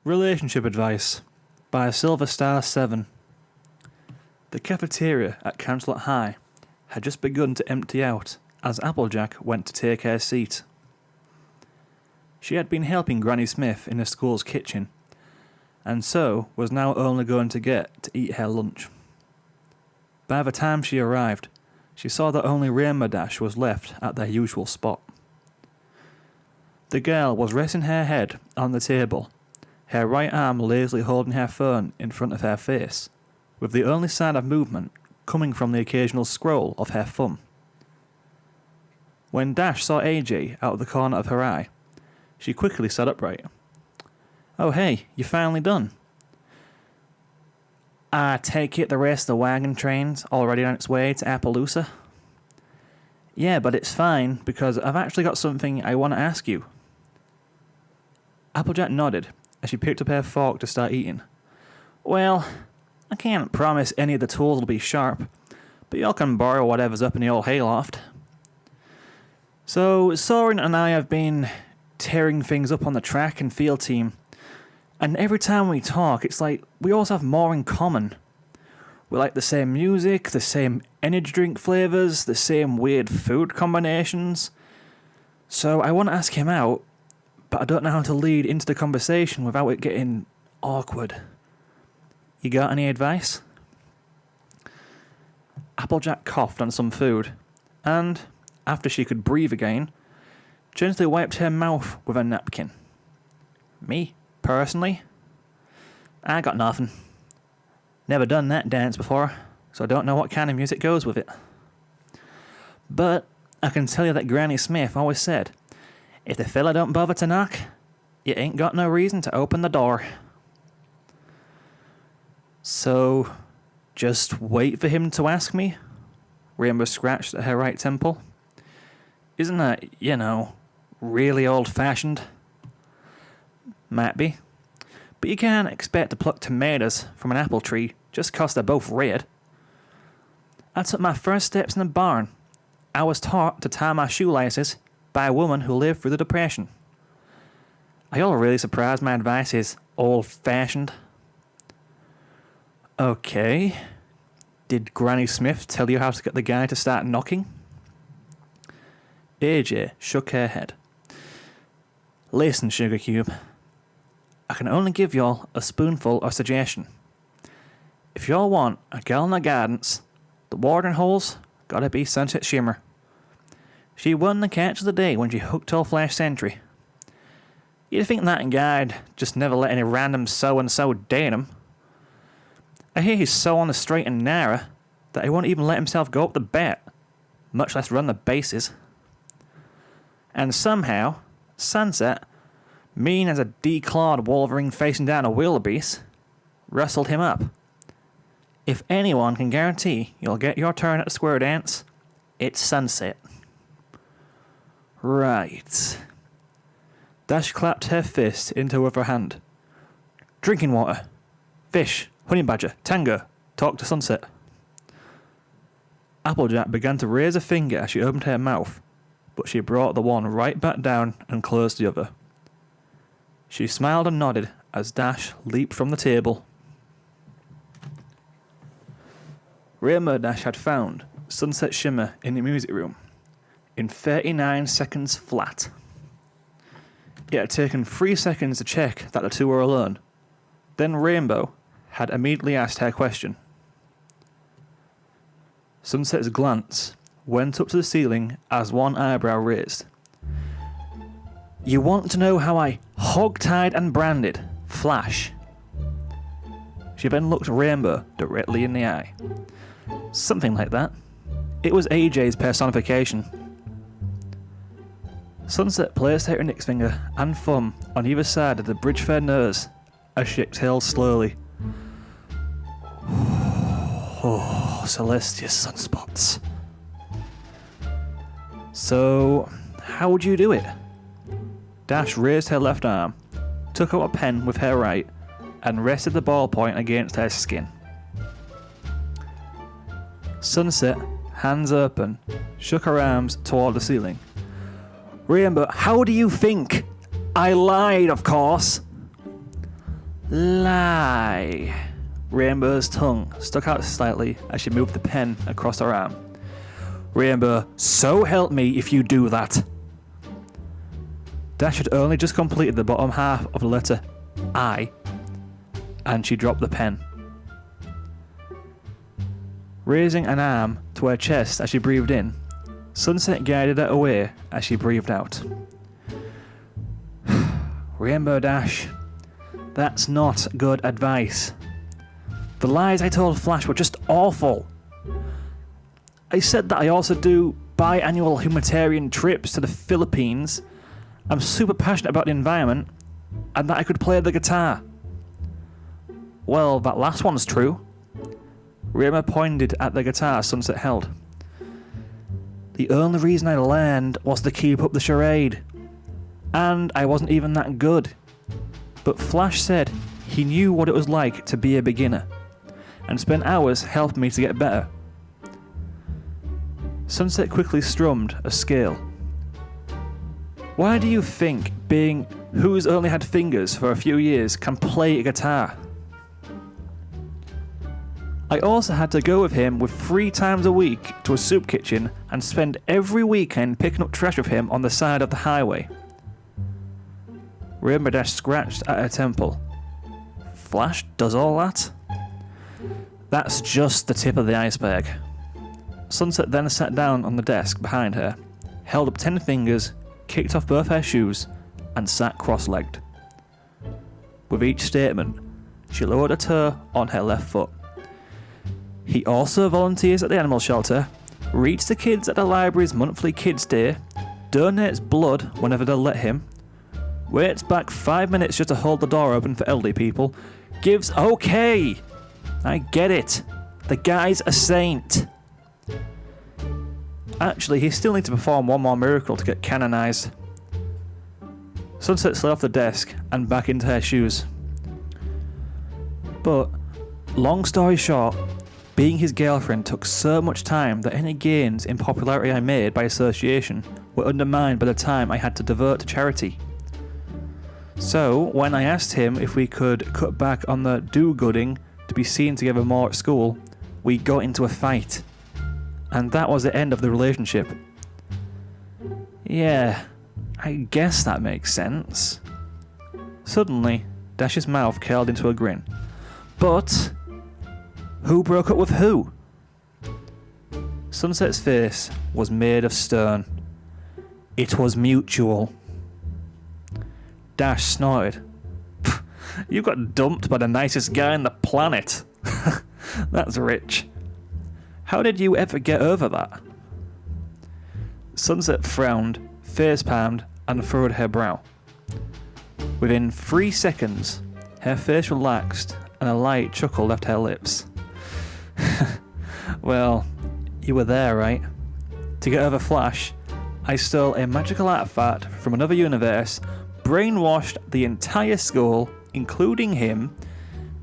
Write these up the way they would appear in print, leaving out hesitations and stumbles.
Relationship Advice by SilverStar7. The cafeteria at Cancelet High had just begun to empty out as Applejack went to take her seat. She had been helping Granny Smith in the school's kitchen, and so was now only going to get to eat her lunch. By the time she arrived, she saw that only SoarinxDash was left at their usual spot. The girl was resting her head on the table, her right arm lazily holding her phone in front of her face, with the only sign of movement coming from the occasional scroll of her thumb. When Dash saw AJ out of the corner of her eye, she quickly sat upright. "Oh hey, you finally done. I take it the rest of the wagon train's already on its way to Appaloosa?" "Yeah, but it's fine, because I've actually got something I want to ask you." Applejack nodded as she picked up her fork to start eating. "Well, I can't promise any of the tools will be sharp, but y'all can borrow whatever's up in the old hayloft. So, Soarin and I have been tearing things up on the track and field team, and every time we talk, it's like we always have more in common. We like the same music, the same energy drink flavours, the same weird food combinations. So I want to ask him out, but I don't know how to lead into the conversation without it getting awkward. You got any advice?" Applejack coughed on some food, and, after she could breathe again, gently wiped her mouth with a napkin. "Me, personally? I got nothing. Never done that dance before, so I don't know what kind of music goes with it. But I can tell you that Granny Smith always said, if the fella don't bother to knock, you ain't got no reason to open the door." "So, just wait for him to ask me?" Rainbow scratched at her right temple. "Isn't that, really old-fashioned?" "Might be. But you can't expect to pluck tomatoes from an apple tree just 'cause they're both red. I took my first steps in the barn. I was taught to tie my shoelaces by a woman who lived through the Depression. Are y'all really surprised my advice is old-fashioned?" "Okay. Did Granny Smith tell you how to get the guy to start knocking?" AJ shook her head. "Listen, Sugar Cube. I can only give y'all a spoonful of suggestion. If y'all want a gallon of guidance, the watering hole's gotta be Sunset Shimmer. She won the catch of the day when she hooked old Flash Sentry. You'd think that guy'd just never let any random so-and-so date him. I hear he's so on the straight and narrow that he won't even let himself go up the bat, much less run the bases. And somehow, Sunset, mean as a declawed wolverine facing down a wildebeest, rustled him up. If anyone can guarantee you'll get your turn at the square dance, it's Sunset." "Right." Dash clapped her fist into her hand. "Drinking water. Fish. Honey badger. Tango. Talk to Sunset." Applejack began to raise a finger as she opened her mouth, but she brought the one right back down and closed the other. She smiled and nodded as Dash leaped from the table. SoarinxDash had found Sunset Shimmer in the music room in 39 seconds flat. It had taken 3 seconds to check that the two were alone. Then Rainbow had immediately asked her question. Sunset's glance went up to the ceiling as one eyebrow raised. "You want to know how I hog-tied and branded Flash?" She then looked Rainbow directly in the eye. "Something like that. It was AJ's personification." Sunset placed her index finger and thumb on either side of the bridge of her nose as she exhaled slowly. "Oh, Celestia's sunspots. So, how would you do it?" Dash raised her left arm, took out a pen with her right, and rested the ballpoint against her skin. Sunset, hands open, shook her arms toward the ceiling. "Rainbow, how do you think? I lied, of course." Lie. Rainbow's tongue stuck out slightly as she moved the pen across her arm. Rainbow, so help me if you do that. Dash had only just completed the bottom half of the letter I, and she dropped the pen. Raising an arm to her chest as she breathed in, Sunset guided her away as she breathed out. Rainbow Dash, that's not good advice. The lies I told Flash were just awful. I said that I also do biannual humanitarian trips to the Philippines. I'm super passionate about the environment, and that I could play the guitar. Well, that last one's true. Rainbow pointed at the guitar Sunset held. The only reason I learned was to keep up the charade. And I wasn't even that good. But Flash said he knew what it was like to be a beginner, and spent hours helping me to get better. Sunset quickly strummed a scale. Why do you think being who's only had fingers for a few years can play a guitar? I also had to go with him with 3 times a week to a soup kitchen and spend every weekend picking up trash with him on the side of the highway. Rainbow Dash scratched at her temple. Flash does all that? That's just the tip of the iceberg. Sunset then sat down on the desk behind her, held up 10 fingers, kicked off both her shoes, and sat cross-legged. With each statement, she lowered a toe on her left foot. He also volunteers at the animal shelter, reads the kids at the library's monthly Kids Day, donates blood whenever they'll let him, waits back 5 minutes just to hold the door open for elderly people, gives okay! I get it. The guy's a saint. Actually, he still needs to perform one more miracle to get canonized. Sunset slid off the desk and back into her shoes. But, long story short, being his girlfriend took so much time that any gains in popularity I made by association were undermined by the time I had to devote to charity. So, when I asked him if we could cut back on the do-gooding to be seen together more at school, we got into a fight. And that was the end of the relationship. Yeah, I guess that makes sense. Suddenly, Dash's mouth curled into a grin. But who broke up with who? Sunset's face was made of stone. It was mutual. Dash snorted. You got dumped by the nicest guy on the planet. That's rich. How did you ever get over that? Sunset frowned, face palmed, and furrowed her brow. Within 3 seconds, her face relaxed and a light chuckle left her lips. Well, you were there, right? To get over Flash, I stole a magical artifact from another universe, brainwashed the entire school, including him,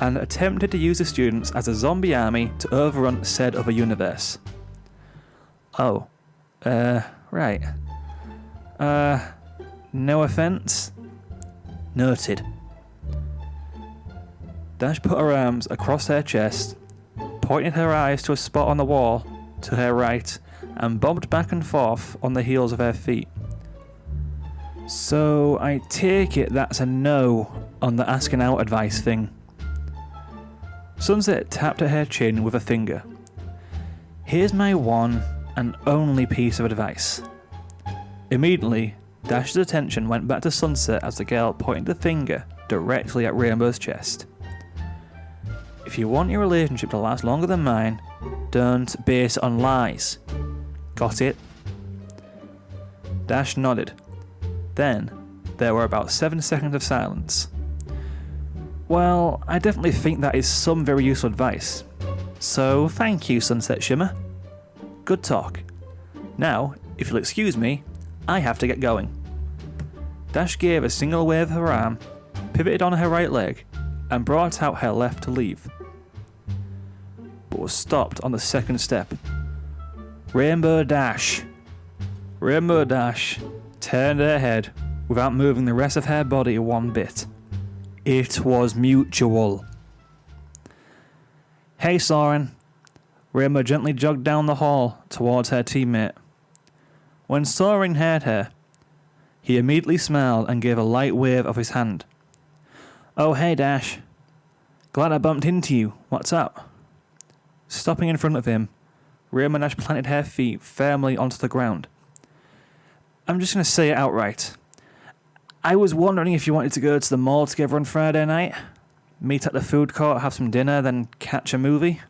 and attempted to use the students as a zombie army to overrun said other universe. Oh. Right. No offense? Noted. Dash put her arms across her chest, pointed her eyes to a spot on the wall to her right, and bobbed back and forth on the heels of her feet. So I take it that's a no on the asking out advice thing. Sunset tapped at her chin with a finger. Here's my one and only piece of advice. Immediately, Dash's attention went back to Sunset as the girl pointed the finger directly at Rainbow's chest. If you want your relationship to last longer than mine, don't base it on lies. Got it? Dash nodded. Then, there were about 7 seconds of silence. Well, I definitely think that is some very useful advice. So, thank you, Sunset Shimmer. Good talk. Now, if you'll excuse me, I have to get going. Dash gave a single wave of her arm, pivoted on her right leg, and brought out her left to leave. But was stopped on the second step. Rainbow Dash. Rainbow Dash turned her head without moving the rest of her body one bit. It was mutual. Hey, Soarin. Rainbow gently jogged down the hall towards her teammate. When Soarin heard her, he immediately smiled and gave a light wave of his hand. Oh, hey, Dash. Glad I bumped into you. What's up? Stopping in front of him, Rainbow Dash planted her feet firmly onto the ground. I'm just going to say it outright. I was wondering if you wanted to go to the mall together on Friday night, meet at the food court, have some dinner, then catch a movie.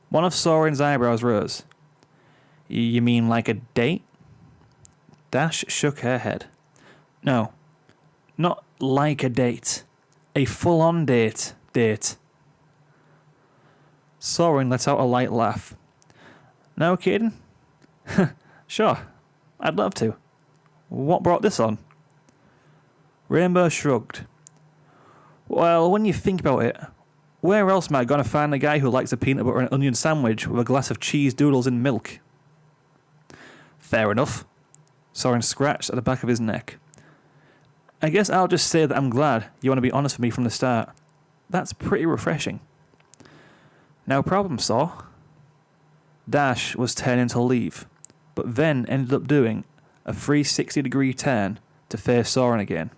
One of Soarin's eyebrows rose. You mean like a date? Dash shook her head. No, not like a date. A full-on date. Soarin let out a light laugh. No kidding? Sure, I'd love to. What brought this on? Rainbow shrugged. Well, when you think about it, where else am I going to find a guy who likes a peanut butter and onion sandwich with a glass of cheese doodles and milk? Fair enough. Soarin scratched at the back of his neck. I guess I'll just say that I'm glad you want to be honest with me from the start. That's pretty refreshing. No problem, Saw. Dash was turning to leave, but then ended up doing a 360-degree turn to face Soarin again.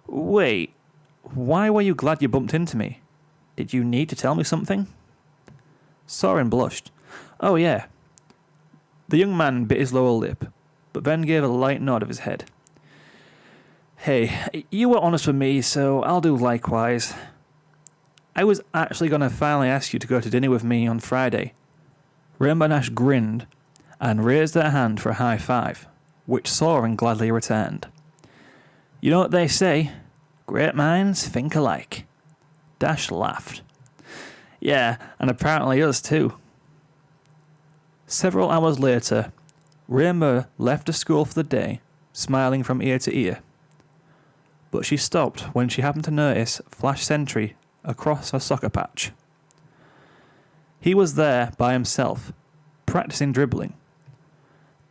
Wait, why were you glad you bumped into me? Did you need to tell me something? Soarin blushed. Oh yeah. The young man bit his lower lip, but then gave a light nod of his head. Hey, you were honest with me, so I'll do likewise. I was actually going to finally ask you to go to dinner with me on Friday. Rainbow Dash grinned and raised her hand for a high five, which Soarin gladly returned. You know what they say, great minds think alike. Dash laughed. Yeah, and apparently us too. Several hours later, Rainbow left the school for the day, smiling from ear to ear. But she stopped when she happened to notice Flash Sentry across her soccer patch. He was there by himself, practicing dribbling.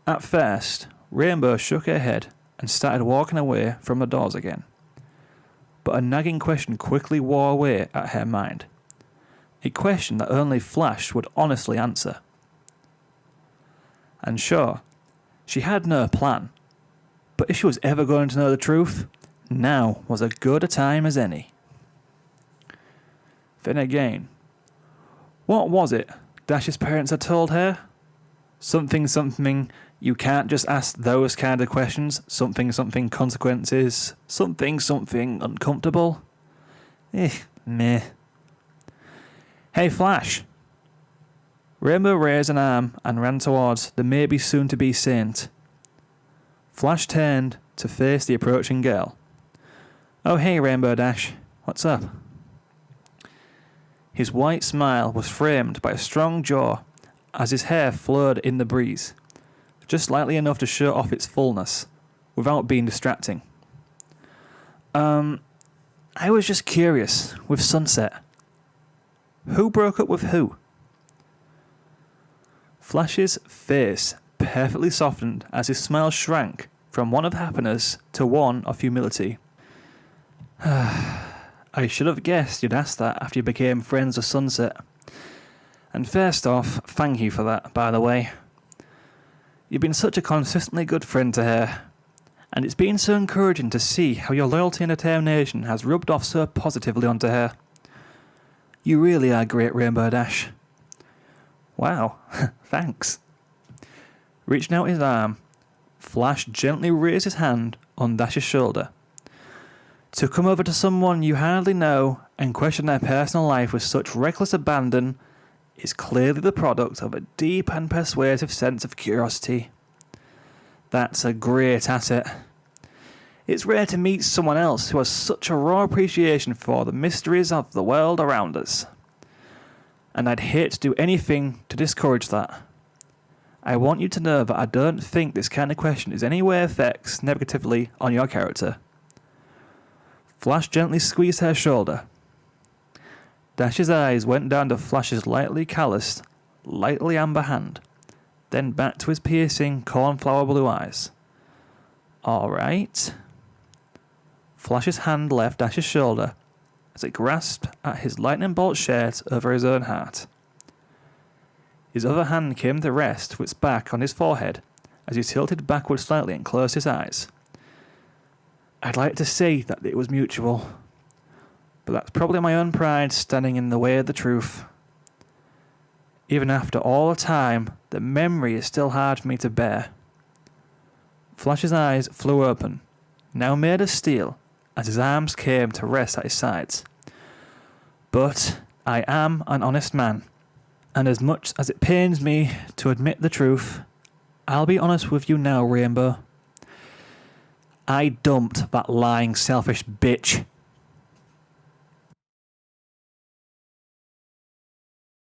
At first, Rainbow shook her head and started walking away from the doors again. But a nagging question quickly wore away at her mind. A question that only Flash would honestly answer. And sure, she had no plan. But if she was ever going to know the truth, now was as good a time as any. Then again, what was it Dash's parents had told her? Something, you can't just ask those kind of questions. Something, consequences. Something, uncomfortable. Meh. Hey, Flash. Rainbow raised an arm and ran towards the maybe soon-to-be saint. Flash turned to face the approaching girl. Oh, hey, Rainbow Dash. What's up? His white smile was framed by a strong jaw as his hair flowed in the breeze, just slightly enough to show off its fullness, without being distracting. I was just curious, with Sunset. Who broke up with who? Flash's face perfectly softened as his smile shrank from one of happiness to one of humility. I should have guessed you'd ask that after you became friends with Sunset. And first off, thank you for that, by the way. You've been such a consistently good friend to her, and it's been so encouraging to see how your loyalty and determination has rubbed off so positively onto her. You really are great, Rainbow Dash. Wow, thanks. Reaching out his arm, Flash gently raised his hand on Dash's shoulder. To come over to someone you hardly know and question their personal life with such reckless abandon is clearly the product of a deep and persuasive sense of curiosity. That's a great asset. It's rare to meet someone else who has such a raw appreciation for the mysteries of the world around us. And I'd hate to do anything to discourage that. I want you to know that I don't think this kind of question is any way affects negatively on your character. Flash gently squeezed her shoulder. Dash's eyes went down to Flash's lightly calloused, lightly amber hand, then back to his piercing, cornflower blue eyes. All right. Flash's hand left Dash's shoulder as it grasped at his lightning bolt shirt over his own heart. His other hand came to rest with its back on his forehead as he tilted backward slightly and closed his eyes. I'd like to say that it was mutual, but that's probably my own pride standing in the way of the truth. Even after all the time, the memory is still hard for me to bear. Flash's eyes flew open, now made of steel, as his arms came to rest at his sides. But I am an honest man, and as much as it pains me to admit the truth, I'll be honest with you now, Rainbow. I dumped that lying, selfish bitch.